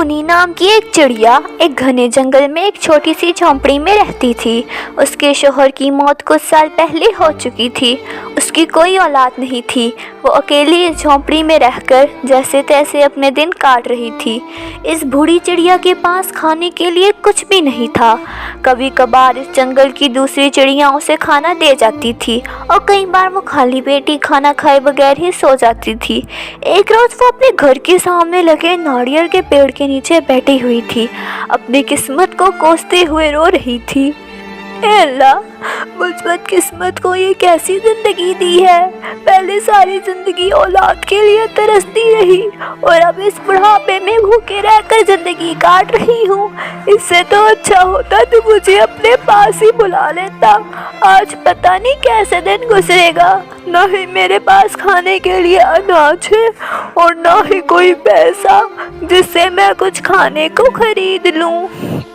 टूनी नाम की एक चिड़िया एक घने जंगल में एक छोटी सी झोंपड़ी में रहती थी। उसके शौहर की मौत कुछ साल पहले हो चुकी थी। उसकी कोई औलाद नहीं थी। वो अकेली इस झोंपड़ी में रहकर जैसे तैसे अपने दिन काट रही थी। इस बूढ़ी चिड़िया के पास खाने के लिए कुछ भी नहीं था। कभी कभार इस जंगल की दूसरी चिड़िया उसे खाना दे जाती थी और कई बार वो खाली पेट ही खाना खाए बगैर ही सो जाती थी। एक रोज वो अपने घर के सामने लगे नारियल के पेड़ के नीचे बैठी हुई थी, अपनी किस्मत को कोसते हुए रो रही थी। ए अल्लाह, मुझ बदकिस्मत को ये कैसी जिंदगी दी है। पहले सारी जिंदगी औलाद के लिए तरसती रही और अब इस बुढ़ापे में भूखे रहकर जिंदगी काट रही हूँ। इससे तो अच्छा होता तो मुझे अपने पास ही बुला लेता। आज पता नहीं कैसे दिन गुजरेगा। ना ही मेरे पास खाने के लिए अनाज है और ना ही कोई पैसा जिससे मैं कुछ खाने को खरीद लूं।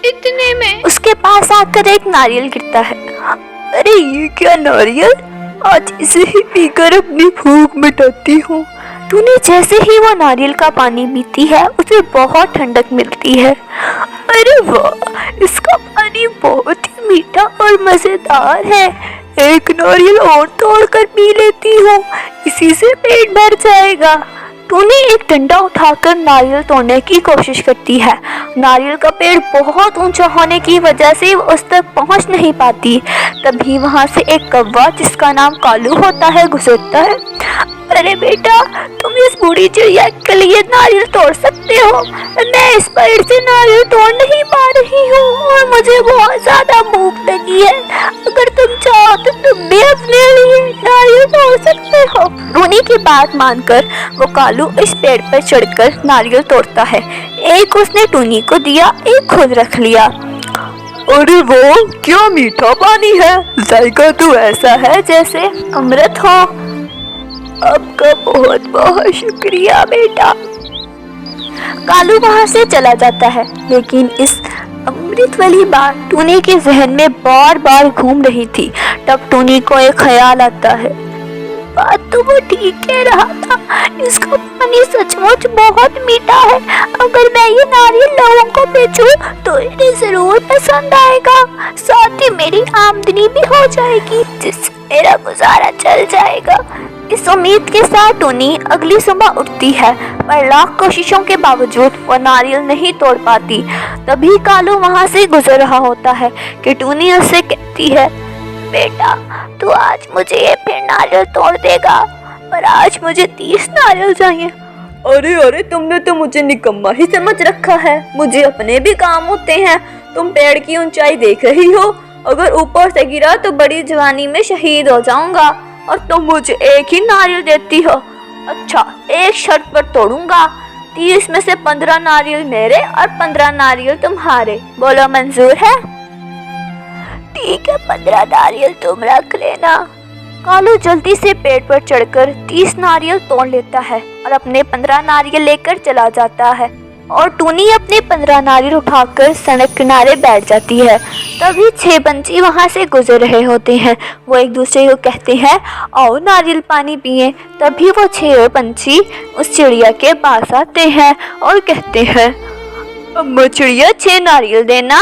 इतने में उसके पास आकर एक नारियल गिरता है। अरे ये क्या नारियल, आज इसे ही पीकर अपनी भूख मिटाती हूँ। तूने जैसे ही वो नारियल का पानी पीती है उसे बहुत ठंडक मिलती है। अरे वाह, इसका पानी बहुत ही मीठा और मजेदार है। एक नारियल और तोड़कर पी लेती हूँ, इसी से पेट भर जाएगा। टूनी एक डंडा उठाकर नारियल तोड़ने की कोशिश करती है। नारियल का पेड़ बहुत ऊंचा होने की वजह से वो उस तक पहुंच नहीं पाती। तभी वहां से एक कौवा जिसका नाम कालू होता है गुजरता है। अरे बेटा, तुम इस बूढ़ी चिड़िया के लिए नारियल तोड़ सकते हो। मैं इस पेड़ से नारियल तोड़ नहीं पा रही हूँ और मुझे बहुत ज्यादा भूख लगी है। अगर तुम चाहो तो तुम भी अपने लिए नारियल तोड़ सकते हो। टूनी की बात मानकर वो कालू इस पेड़ पर चढ़कर नारियल तोड़ता है। एक उसने टूनी को दिया, एक खुद रख लिया। अरे वो क्या मीठा पानी है, जायका तो ऐसा है जैसे अमृत हो। आपका बहुत बहुत शुक्रिया बेटा। कालू वहां से चला जाता है, लेकिन इस अमृत वाली बात टूनी के जहन में बार बार घूम रही थी। तब टूनी को एक ख्याल आता है। बात तो वो ठीक कह रहा था, इसका पानी सचमुच बहुत मीठा है। अगर मैं ये नारियल लोगों को बेचूं तो इन्हें जरूर पसंद आएगा। साथ ही मेरी आमदनी भी हो जाएगी जिससे मेरा गुजारा चल जाएगा। इस उम्मीद के साथ टूनी अगली सुबह उठती है, पर लाख कोशिशों के बावजूद वो नारियल नहीं तोड़ पाती। तभी कालू वहां से गुजर रहा होता है कि टूनी उससे कहती है, बेटा तू आज मुझे फिर नारियल तोड़ देगा, पर आज मुझे 30 नारियल चाहिए। अरे अरे, तुमने तो मुझे निकम्मा ही समझ रखा है। मुझे अपने भी काम होते हैं। तुम पेड़ की ऊंचाई देख रही हो, अगर ऊपर से गिरा तो बड़ी जवानी में शहीद हो जाऊंगा और तुम मुझे एक ही नारियल देती हो। अच्छा, एक शर्त पर तोड़ूंगा। 30 में से 15 नारियल मेरे और 15 नारियल तुम्हारे। बोलो मंजूर है? ठीक है, 15 नारियल तुम रख लेना। कालू जल्दी से पेड़ पर चढ़कर 30 नारियल तोड़ लेता है और अपने 15 नारियल लेकर चला जाता है। और टूनी अपने 15 नारियल उठाकर सड़क किनारे बैठ जाती है। तभी 6 पंछी वहां से गुजर रहे होते हैं। वो एक दूसरे को कहते हैं, आओ नारियल पानी पिए। तभी वो 6 पंछी उस चिड़िया के पास आते हैं और कहते हैं, अम्मा चिड़िया 6 नारियल देना।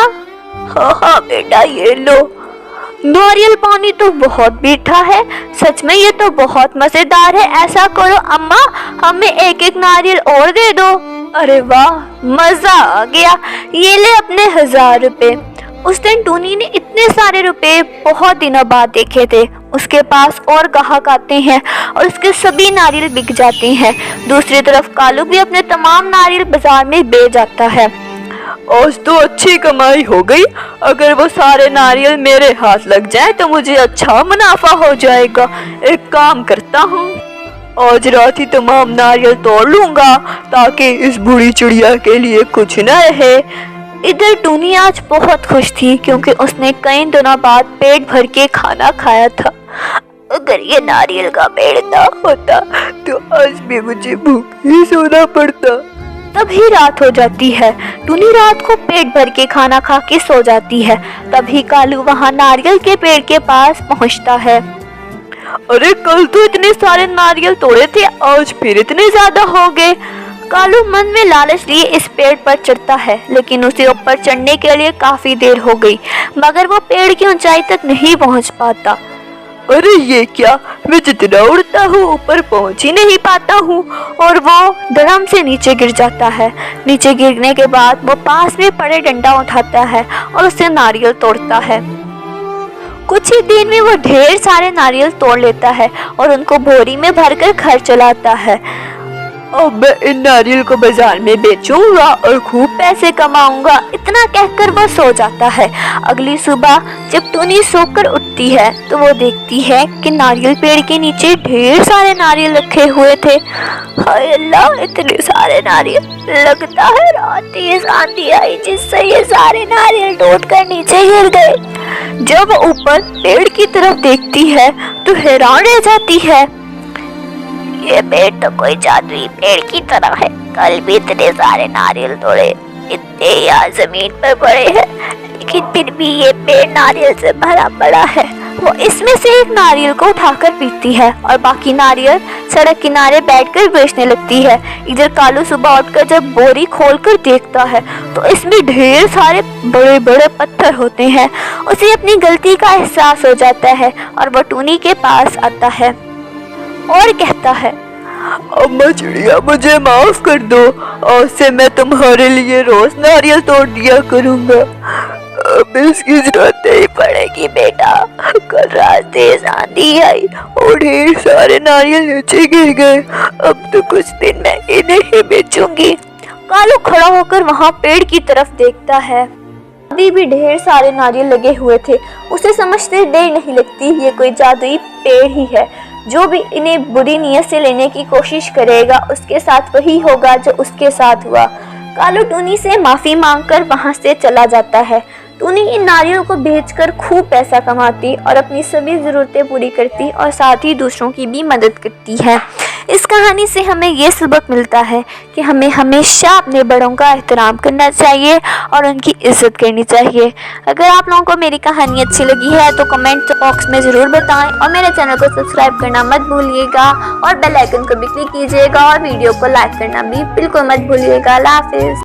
हाँ हाँ बेटा, ये लो। नारियल पानी तो बहुत मीठा है, सच में ये तो बहुत मजेदार है। ऐसा करो अम्मा, हमें एक एक नारियल और दे दो। अरे वाह, मजा आ गया। ये ले अपने 1000 रुपए। उस दिन टूनी ने इतने सारे रुपए बहुत दिनों बाद देखे थे। उसके पास और ग्राहक आते हैं और उसके सभी नारियल बिक जाते हैं। दूसरी तरफ कालू भी अपने तमाम नारियल बाजार में बेच जाता है। आज तो अच्छी कमाई हो गई। अगर वो सारे नारियल मेरे हाथ लग जाए तो मुझे अच्छा मुनाफा हो जाएगा। एक काम करता हूँ, आज रात ही तमाम नारियल तोड़ लूंगा ताकि इस बूढ़ी चिड़िया के लिए कुछ न रहे। इधर टूनी आज बहुत खुश थी क्योंकि उसने कई दिनों बाद पेट भर के खाना खाया था। अगर ये नारियल का पेड़ ना होता तो आज भी मुझे भूखे ही सोना पड़ता। तभी रात हो जाती है। टूनी रात को पेट भर के खाना खा के सो जाती है। तभी कालू वहाँ नारियल के पेड़ के पास पहुँचता है। अरे कल तो इतने सारे नारियल तोड़े थे, आज फिर इतने ज्यादा हो गए। कालू मन में लालच लिए इस पेड़ पर चढ़ता है, लेकिन उसे ऊपर चढ़ने के लिए काफी देर हो गई, मगर वो पेड़ की ऊंचाई तक नहीं पहुंच पाता। अरे ये क्या, मैं जितना उड़ता हूँ ऊपर पहुँच ही नहीं पाता हूँ। और वो धड़म से नीचे गिर जाता है। नीचे गिरने के बाद वो पास में पड़े डंडा उठाता है और उससे नारियल तोड़ता है। कुछ ही दिन में वो ढेर सारे नारियल तोड़ लेता है और उनको बोरी में भरकर घर चलाता है। अब मैं इन नारियल को बाजार में बेचूंगा और खूब पैसे कमाऊंगा। इतना कहकर वो सो जाता है। अगली सुबह जब टूनी सोकर उठती है तो वो देखती है कि नारियल पेड़ के नीचे ढेर सारे नारियल रखे हुए थे। हाय अल्लाह, इतने सारे नारियल! लगता है रात तेज आंधी आई जिससे ये सारे नारियल टूटकर नीचे गिर गए। जब वो ऊपर पेड़ की तरफ देखती है तो हैरान रह जाती है। ये पेड़ तो कोई जादुई पेड़ की तरह है। कल भी इतने सारे नारियल तोड़े, इतने यहाँ जमीन पर पड़े हैं, लेकिन फिर भी ये पेड़ नारियल से भरा पड़ा है। वो इसमें से एक नारियल को उठाकर पीती है और बाकी नारियल सड़क किनारे बैठकर बेचने लगती है। इधर कालू सुबह उठकर जब बोरी खोलकर देखता है तो इसमें ढेर सारे बड़े बड़े पत्थर होते हैं। उसे अपनी गलती का एहसास हो जाता है और वो टूनी के पास आता है और कहता है, अम्मा चिड़िया, मुझे माफ कर दो। आज से मैं तुम्हारे लिए रोज नारियल तोड़ दिया करूँगा। अब इसकी जरूरत नहीं पड़ेगी बेटा। कल रात तेज आंधी आई और ढेर सारे नारियल नीचे गिर गए। अब तो कुछ दिन मैं इन्हें ही बेचूंगी। कालू खड़ा होकर वहाँ पेड़ की तरफ देखता है। अभी भी ढेर सारे नारियल लगे हुए थे। उसे समझते देर नहीं लगती, ये कोई जादुई पेड़ ही है। जो भी इन्हें बुरी नीयत से लेने की कोशिश करेगा उसके साथ वही होगा जो उसके साथ हुआ। कालू टूनी से माफी मांगकर वहां से चला जाता है। टूनी इन नारियल को बेचकर खूब पैसा कमाती और अपनी सभी ज़रूरतें पूरी करती और साथ ही दूसरों की भी मदद करती है। इस कहानी से हमें ये सबक मिलता है कि हमें हमेशा अपने बड़ों का एहतराम करना चाहिए और उनकी इज्जत करनी चाहिए। अगर आप लोगों को मेरी कहानी अच्छी लगी है तो कमेंट बॉक्स में ज़रूर बताएं और मेरे चैनल को सब्सक्राइब करना मत भूलिएगा और बेल आइकन को भी क्लिक कीजिएगा और वीडियो को लाइक करना भी बिल्कुल मत भूलिएगा। अल्लाह हाफिज़।